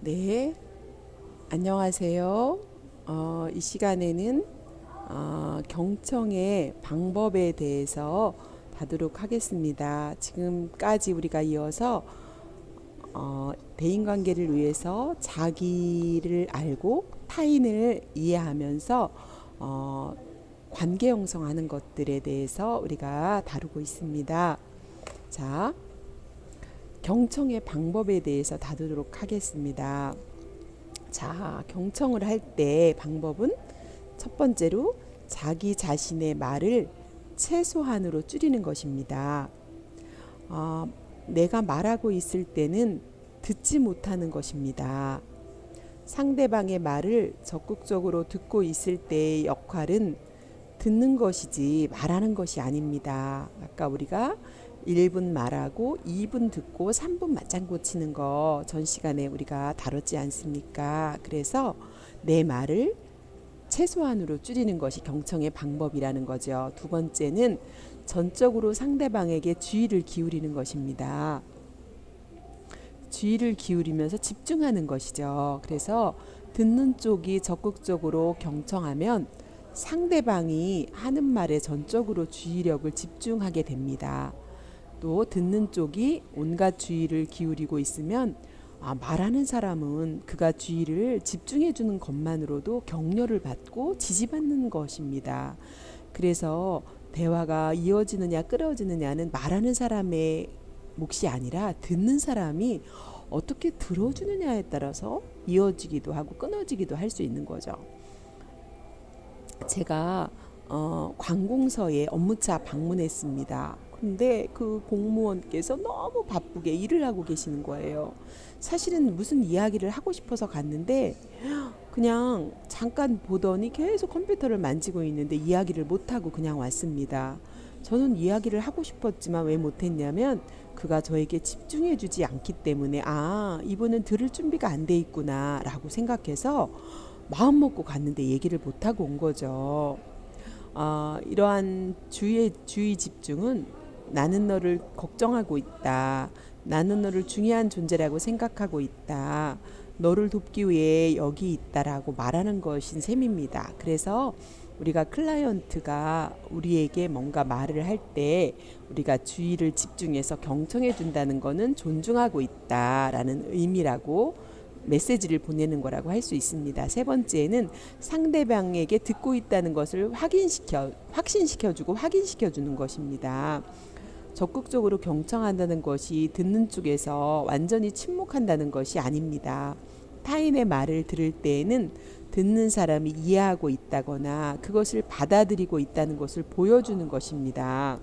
네, 안녕하세요. 이 시간에는 경청의 방법에 대해서 다루도록 하겠습니다. 지금까지 우리가 이어서 대인관계를 위해서 자기를 알고 타인을 이해하면서 어, 관계 형성하는 것들에 대해서 우리가 다루고 있습니다. 자, 경청의 방법에 대해서 다루도록 하겠습니다. 자, 경청을 할 때 방법은 첫 번째로 자기 자신의 말을 최소한으로 줄이는 것입니다. 어, 내가 말하고 있을 때는 듣지 못하는 것입니다. 상대방의 말을 적극적으로 듣고 있을 때의 역할은 듣는 것이지 말하는 것이 아닙니다. 아까 우리가 1분 말하고 2분 듣고 3분 맞장구 치는 거 전 시간에 우리가 다뤘지 않습니까? 그래서 내 말을 최소한으로 줄이는 것이 경청의 방법이라는 거죠. 두 번째는 전적으로 상대방에게 주의를 기울이는 것입니다. 주의를 기울이면서 집중하는 것이죠. 그래서 듣는 쪽이 적극적으로 경청하면 상대방이 하는 말에 전적으로 주의력을 집중하게 됩니다. 또 듣는 쪽이 온갖 주의를 기울이고 있으면 말하는 사람은 그가 주의를 집중해 주는 것만으로도 격려를 받고 지지받는 것입니다. 그래서 대화가 이어지느냐 끊어지느냐는 말하는 사람의 몫이 아니라 듣는 사람이 어떻게 들어주느냐에 따라서 이어지기도 하고 끊어지기도 할 수 있는 거죠. 제가 관공서에 업무차 방문했습니다. 근데 그 공무원께서 너무 바쁘게 일을 하고 계시는 거예요. 사실은 무슨 이야기를 하고 싶어서 갔는데 그냥 잠깐 보더니 계속 컴퓨터를 만지고 있는데 이야기를 못하고 그냥 왔습니다. 저는 이야기를 하고 싶었지만 왜 못했냐면 그가 저에게 집중해 주지 않기 때문에 이분은 들을 준비가 안 돼 있구나 라고 생각해서 마음 먹고 갔는데 얘기를 못하고 온 거죠. 이러한 주의 집중은 나는 너를 걱정하고 있다. 나는 너를 중요한 존재라고 생각하고 있다. 너를 돕기 위해 여기 있다라고 말하는 것인 셈입니다. 그래서 우리가 클라이언트가 우리에게 뭔가 말을 할 때 우리가 주의를 집중해서 경청해 준다는 것은 존중하고 있다라는 의미라고 메시지를 보내는 거라고 할 수 있습니다. 세 번째는 상대방에게 듣고 있다는 것을 확신시켜주고 확인시켜주는 것입니다. 적극적으로 경청한다는 것이 듣는 쪽에서 완전히 침묵한다는 것이 아닙니다. 타인의 말을 들을 때에는 듣는 사람이 이해하고 있다거나 그것을 받아들이고 있다는 것을 보여주는 것입니다.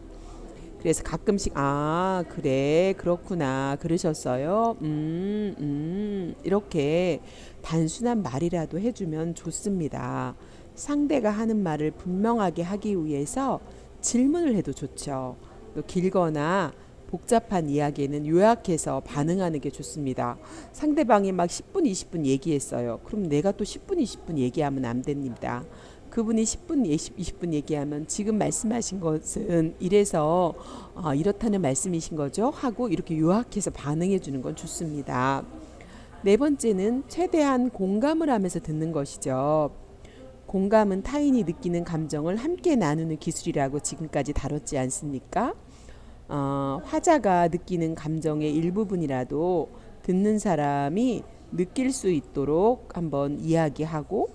그래서 가끔씩 그래 그렇구나 그러셨어요 이렇게 단순한 말이라도 해주면 좋습니다. 상대가 하는 말을 분명하게 하기 위해서 질문을 해도 좋죠. 또 길거나 복잡한 이야기에는 요약해서 반응하는 게 좋습니다. 상대방이 막 10분 20분 얘기했어요. 그럼 내가 또 10분 20분 얘기하면 안 됩니다. 그분이 10분 20분 얘기하면 지금 말씀하신 것은 이래서 이렇다는 말씀이신 거죠 하고 이렇게 요약해서 반응해 주는 건 좋습니다. 네 번째는 최대한 공감을 하면서 듣는 것이죠. 공감은 타인이 느끼는 감정을 함께 나누는 기술이라고 지금까지 다뤘지 않습니까? 화자가 느끼는 감정의 일부분이라도 듣는 사람이 느낄 수 있도록 한번 이야기하고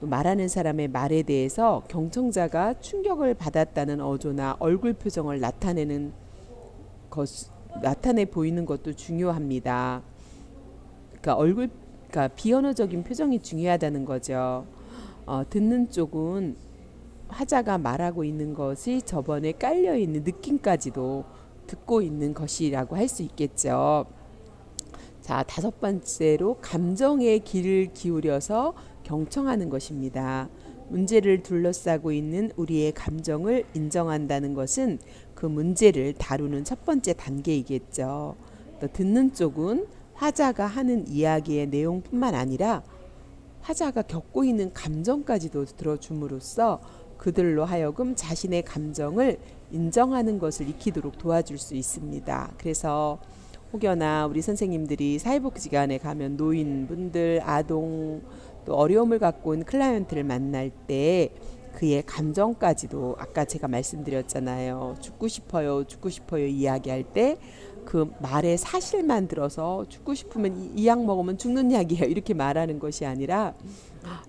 또 말하는 사람의 말에 대해서 경청자가 충격을 받았다는 어조나 얼굴 표정을 나타내 보이는 것도 중요합니다. 그러니까 비언어적인 표정이 중요하다는 거죠. 듣는 쪽은 화자가 말하고 있는 것이 저번에 깔려 있는 느낌까지도 듣고 있는 것이라고 할 수 있겠죠. 자, 다섯 번째로 감정에 귀를 기울여서 경청하는 것입니다. 문제를 둘러싸고 있는 우리의 감정을 인정한다는 것은 그 문제를 다루는 첫 번째 단계이겠죠. 또 듣는 쪽은 화자가 하는 이야기의 내용뿐만 아니라 화자가 겪고 있는 감정까지도 들어줌으로써 그들로 하여금 자신의 감정을 인정하는 것을 익히도록 도와줄 수 있습니다. 그래서 혹여나 우리 선생님들이 사회복지관에 가면 노인분들, 아동, 또 어려움을 갖고 온 클라이언트를 만날 때 그의 감정까지도 아까 제가 말씀드렸잖아요. 죽고 싶어요, 죽고 싶어요 이야기할 때 그 말의 사실만 들어서 죽고 싶으면 이 약 먹으면 죽는 약이에요 이렇게 말하는 것이 아니라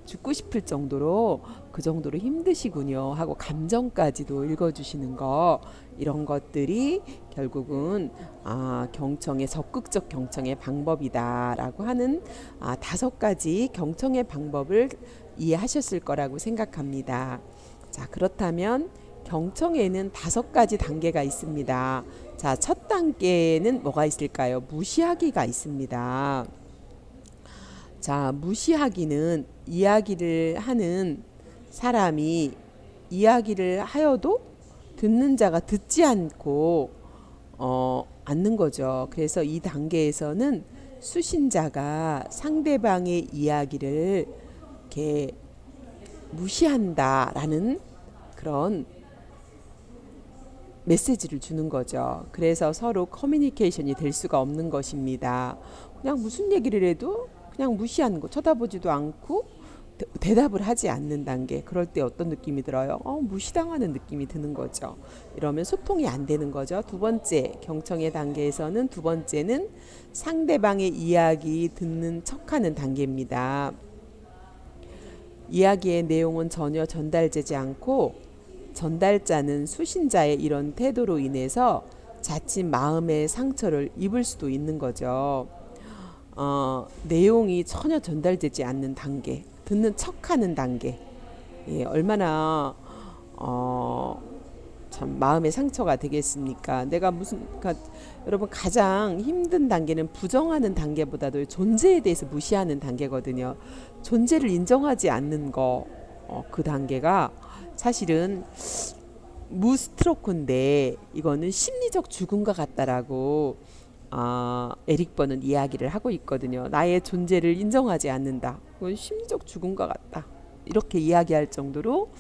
죽고 싶을 정도로 그 정도로 힘드시군요 하고 감정까지도 읽어주시는 거, 이런 것들이 결국은 경청의 적극적 경청의 방법이다라고 하는 5가지 경청의 방법을 이해하셨을 거라고 생각합니다. 자, 그렇다면 경청에는 5가지 단계가 있습니다. 자, 첫 단계는 뭐가 있을까요? 무시하기가 있습니다. 자, 무시하기는 이야기를 하는 사람이 이야기를 하여도 듣는 자가 듣지 않고 않는 거죠. 그래서 이 단계에서는 수신자가 상대방의 이야기를 이렇게 무시한다라는 그런 메시지를 주는 거죠. 그래서 서로 커뮤니케이션이 될 수가 없는 것입니다. 그냥 무슨 얘기를 해도 그냥 무시하는 거, 쳐다보지도 않고 대답을 하지 않는 단계. 그럴 때 어떤 느낌이 들어요? 무시당하는 느낌이 드는 거죠. 이러면 소통이 안 되는 거죠. 2번째, 경청의 단계에서는 2번째는 상대방의 이야기 듣는 척하는 단계입니다. 이야기의 내용은 전혀 전달되지 않고 전달자는 수신자의 이런 태도로 인해서 자칫 마음의 상처를 입을 수도 있는 거죠. 내용이 전혀 전달되지 않는 단계, 듣는 척하는 단계, 얼마나 참 마음의 상처가 되겠습니까? 내가 그러니까 여러분 가장 힘든 단계는 부정하는 단계보다도 존재에 대해서 무시하는 단계거든요. 존재를 인정하지 않는 거, 그 단계가 사실은 무스트로크인데 이거는 심리적 죽음과 같다라고 에릭 번은 이야기를 하고 있거든요. 나의 존재를 인정하지 않는다. 그건 심리적 죽음과 같다. 이렇게 이야기할 정도로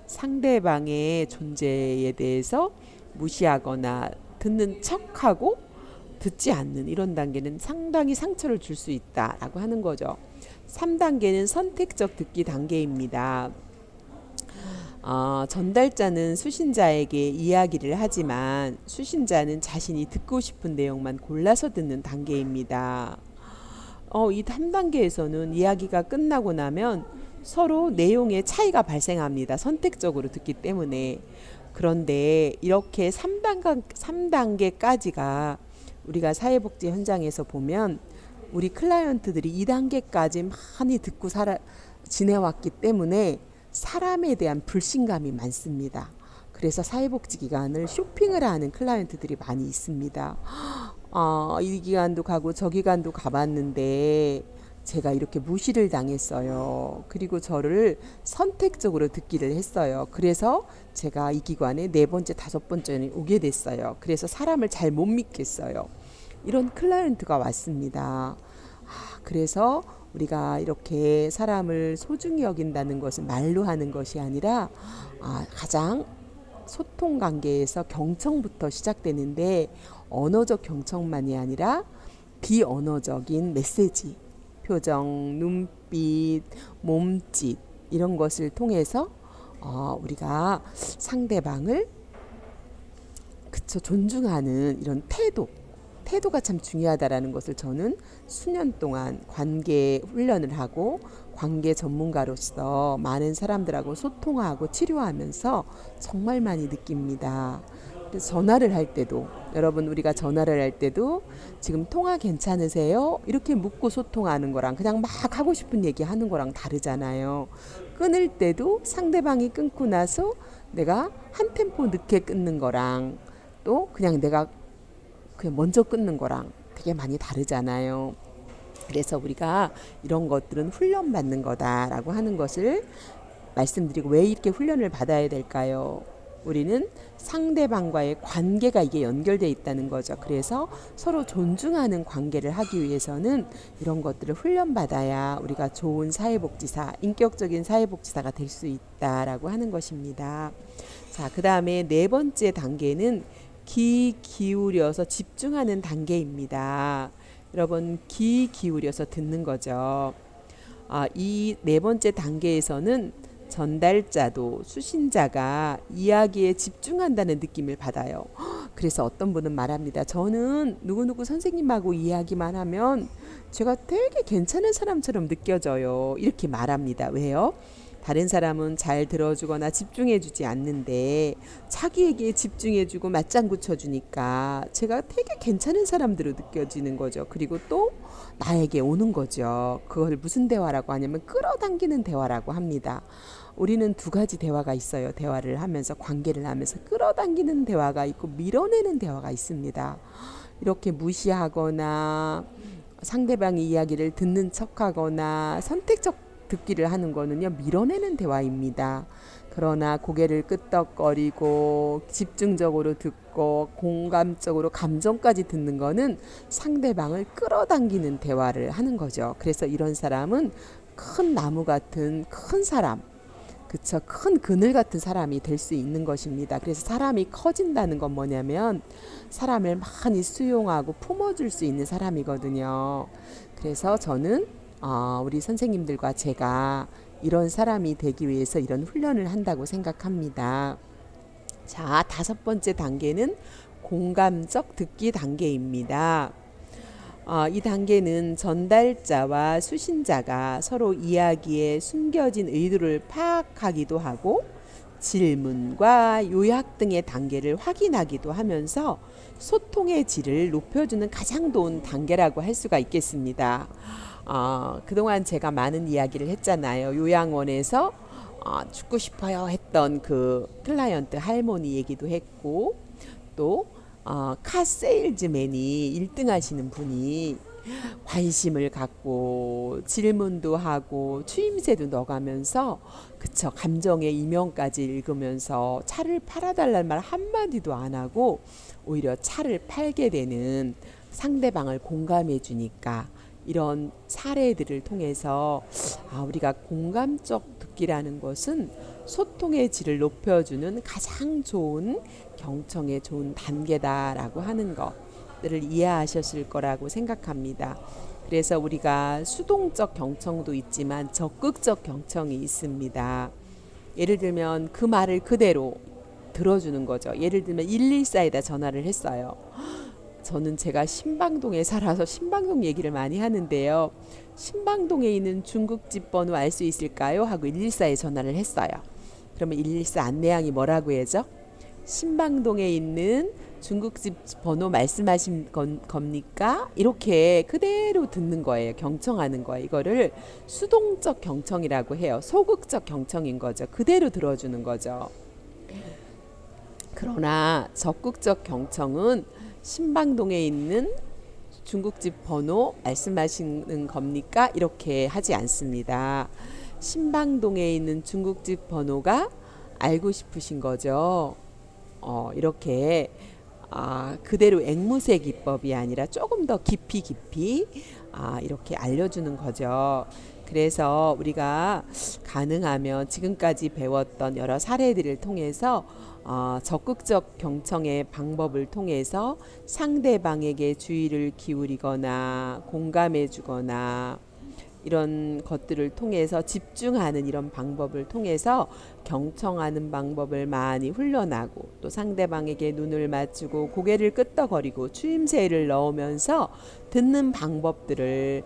상대방의 존재에 대해서 무시하거나 듣는 척하고 듣지 않는 이런 단계는 상당히 상처를 줄 수 있다라고 하는 거죠. 3단계는 선택적 듣기 단계입니다. 전달자는 수신자에게 이야기를 하지만 수신자는 자신이 듣고 싶은 내용만 골라서 듣는 단계입니다. 이 3단계에서는 이야기가 끝나고 나면 서로 내용의 차이가 발생합니다. 선택적으로 듣기 때문에. 그런데 이렇게 3단계까지가 우리가 사회복지 현장에서 보면 우리 클라이언트들이 2단계까지 많이 듣고 지내왔기 때문에 사람에 대한 불신감이 많습니다. 그래서 사회복지기관을 쇼핑을 하는 클라이언트들이 많이 있습니다. 이 기관도 가고 저 기관도 가봤는데 제가 이렇게 무시를 당했어요. 그리고 저를 선택적으로 듣기를 했어요. 그래서 제가 이 기관에 4번째, 5번째는 오게 됐어요. 그래서 사람을 잘 못 믿겠어요. 이런 클라이언트가 왔습니다. 그래서 우리가 이렇게 사람을 소중히 여긴다는 것은 말로 하는 것이 아니라 가장 소통 관계에서 경청부터 시작되는데 언어적 경청만이 아니라 비언어적인 메시지, 표정, 눈빛, 몸짓 이런 것을 통해서 우리가 상대방을 존중하는 이런 태도가 참 중요하다라는 것을 저는 수년 동안 관계 훈련을 하고 관계 전문가로서 많은 사람들하고 소통하고 치료하면서 정말 많이 느낍니다. 그래서 전화를 할 때도 여러분 우리가 전화를 할 때도 지금 통화 괜찮으세요? 이렇게 묻고 소통하는 거랑 그냥 막 하고 싶은 얘기 하는 거랑 다르잖아요. 끊을 때도 상대방이 끊고 나서 내가 한 템포 늦게 끊는 거랑 또 그냥 내가 먼저 끊는 거랑 되게 많이 다르잖아요. 그래서 우리가 이런 것들은 훈련받는 거다라고 하는 것을 말씀드리고, 왜 이렇게 훈련을 받아야 될까요? 우리는 상대방과의 관계가 이게 연결되어 있다는 거죠. 그래서 서로 존중하는 관계를 하기 위해서는 이런 것들을 훈련받아야 우리가 좋은 사회복지사, 인격적인 사회복지사가 될 수 있다라고 하는 것입니다. 자, 그 다음에 4번째 단계는 귀 기울여서 집중하는 단계입니다. 여러분 귀 기울여서 듣는 거죠. 이 네 번째 단계에서는 전달자도 수신자가 이야기에 집중한다는 느낌을 받아요. 그래서 어떤 분은 말합니다. 저는 누구누구 선생님하고 이야기만 하면 제가 되게 괜찮은 사람처럼 느껴져요. 이렇게 말합니다. 왜요? 다른 사람은 잘 들어주거나 집중해주지 않는데 자기에게 집중해주고 맞장구 쳐주니까 제가 되게 괜찮은 사람들로 느껴지는 거죠. 그리고 또 나에게 오는 거죠. 그걸 무슨 대화라고 하냐면 끌어당기는 대화라고 합니다. 우리는 두 가지 대화가 있어요. 대화를 하면서 관계를 하면서 끌어당기는 대화가 있고 밀어내는 대화가 있습니다. 이렇게 무시하거나 상대방의 이야기를 듣는 척하거나 선택적 듣기를 하는 거는요, 밀어내는 대화입니다. 그러나 고개를 끄덕거리고 집중적으로 듣고 공감적으로 감정까지 듣는 거는 상대방을 끌어당기는 대화를 하는 거죠. 그래서 이런 사람은 큰 나무 같은 큰 사람, 그쵸, 큰 그늘 같은 사람이 될 수 있는 것입니다. 그래서 사람이 커진다는 건 뭐냐면 사람을 많이 수용하고 품어줄 수 있는 사람이거든요. 그래서 저는 우리 선생님들과 제가 이런 사람이 되기 위해서 이런 훈련을 한다고 생각합니다. 자, 다섯 번째 단계는 공감적 듣기 단계입니다. 이 단계는 전달자와 수신자가 서로 이야기에 숨겨진 의도를 파악하기도 하고 질문과 요약 등의 단계를 확인하기도 하면서 소통의 질을 높여주는 가장 좋은 단계라고 할 수가 있겠습니다. 그동안 제가 많은 이야기를 했잖아요. 요양원에서 죽고 싶어요 했던 그 클라이언트 할머니 얘기도 했고, 또 카 세일즈맨이 1등 하시는 분이 관심을 갖고 질문도 하고 추임새도 넣어가면서, 그쵸, 감정의 이명까지 읽으면서 차를 팔아달라는 말 한마디도 안 하고 오히려 차를 팔게 되는, 상대방을 공감해 주니까, 이런 사례들을 통해서 우리가 공감적 듣기라는 것은 소통의 질을 높여주는 가장 좋은 경청의 좋은 단계다라고 하는 것들을 이해하셨을 거라고 생각합니다. 그래서 우리가 수동적 경청도 있지만 적극적 경청이 있습니다. 예를 들면 그 말을 그대로 들어주는 거죠. 예를 들면 114에다 전화를 했어요. 저는 제가 신방동에 살아서 신방동 얘기를 많이 하는데요. 신방동에 있는 중국집 번호 알 수 있을까요? 하고 114에 전화를 했어요. 그러면 114 안내양이 뭐라고 해죠? 신방동에 있는 중국집 번호 말씀하신 겁니까? 이렇게 그대로 듣는 거예요. 경청하는 거예요. 이거를 수동적 경청이라고 해요. 소극적 경청인 거죠. 그대로 들어주는 거죠. 그러나 적극적 경청은 신방동에 있는 중국집 번호 말씀하시는 겁니까? 이렇게 하지 않습니다. 신방동에 있는 중국집 번호가 알고 싶으신 거죠. 이렇게 그대로 앵무새 기법이 아니라 조금 더 깊이 이렇게 알려주는 거죠. 그래서 우리가 가능하면 지금까지 배웠던 여러 사례들을 통해서 적극적 경청의 방법을 통해서 상대방에게 주의를 기울이거나 공감해 주거나 이런 것들을 통해서 집중하는 이런 방법을 통해서 경청하는 방법을 많이 훈련하고, 또 상대방에게 눈을 맞추고 고개를 끄덕거리고 추임새를 넣으면서 듣는 방법들을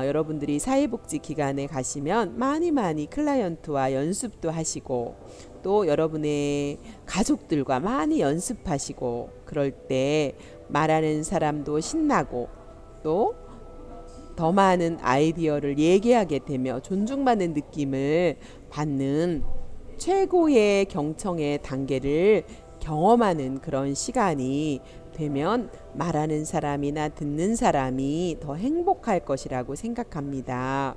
여러분들이 사회복지기관에 가시면 많이 클라이언트와 연습도 하시고, 또 여러분의 가족들과 많이 연습하시고, 그럴 때 말하는 사람도 신나고 또 더 많은 아이디어를 얘기하게 되며 존중받는 느낌을 받는 최고의 경청의 단계를 경험하는 그런 시간이 되면 말하는 사람이나 듣는 사람이 더 행복할 것이라고 생각합니다.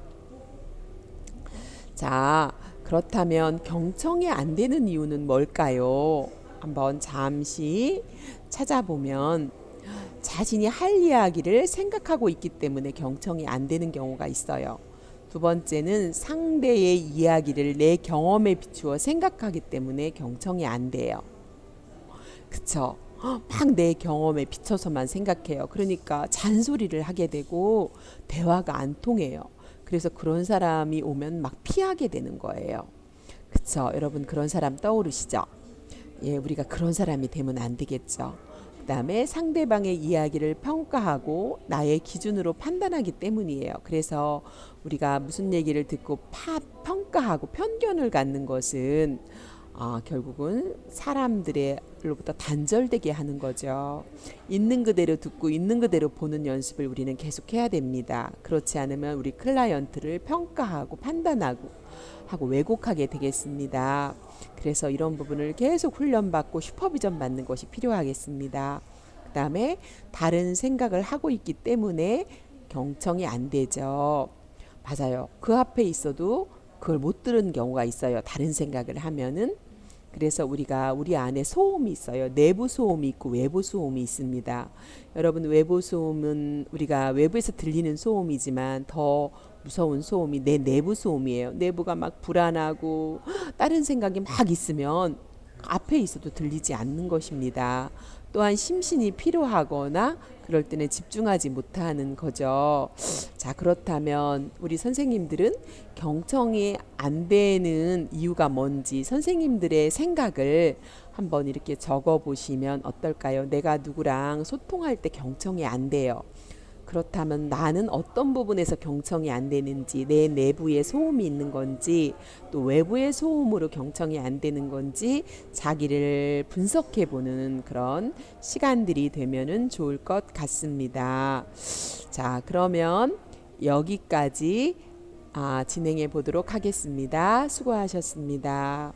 자, 그렇다면 경청이 안 되는 이유는 뭘까요? 한번 잠시 찾아보면 자신이 할 이야기를 생각하고 있기 때문에 경청이 안 되는 경우가 있어요. 두 번째는 상대의 이야기를 내 경험에 비추어 생각하기 때문에 경청이 안 돼요. 그쵸? 막 내 경험에 비춰서만 생각해요. 그러니까 잔소리를 하게 되고 대화가 안 통해요. 그래서 그런 사람이 오면 막 피하게 되는 거예요. 그쵸? 여러분 그런 사람 떠오르시죠? 예, 우리가 그런 사람이 되면 안 되겠죠. 그다음에 상대방의 이야기를 평가하고 나의 기준으로 판단하기 때문이에요. 그래서 우리가 무슨 얘기를 듣고 평가하고 편견을 갖는 것은 결국은 사람들로부터 단절되게 하는 거죠. 있는 그대로 듣고 있는 그대로 보는 연습을 우리는 계속해야 됩니다. 그렇지 않으면 우리 클라이언트를 평가하고 판단하고 왜곡하게 되겠습니다. 그래서 이런 부분을 계속 훈련받고 슈퍼비전 받는 것이 필요하겠습니다. 그 다음에 다른 생각을 하고 있기 때문에 경청이 안 되죠. 맞아요. 그 앞에 있어도 그걸 못 들은 경우가 있어요. 다른 생각을 하면은. 그래서 우리가 우리 안에 소음이 있어요. 내부 소음이 있고 외부 소음이 있습니다. 여러분 외부 소음은 우리가 외부에서 들리는 소음이지만 더 무서운 소음이 내 내부 소음이에요. 내부가 막 불안하고 다른 생각이 막 있으면 앞에 있어도 들리지 않는 것입니다. 또한 심신이 피로하거나 그럴 때는 집중하지 못하는 거죠. 자, 그렇다면 우리 선생님들은 경청이 안 되는 이유가 뭔지 선생님들의 생각을 한번 이렇게 적어 보시면 어떨까요? 내가 누구랑 소통할 때 경청이 안 돼요. 그렇다면 나는 어떤 부분에서 경청이 안 되는지, 내 내부에 소음이 있는 건지, 또 외부의 소음으로 경청이 안 되는 건지 자기를 분석해 보는 그런 시간들이 되면은 좋을 것 같습니다. 자, 그러면 여기까지 진행해 보도록 하겠습니다. 수고하셨습니다.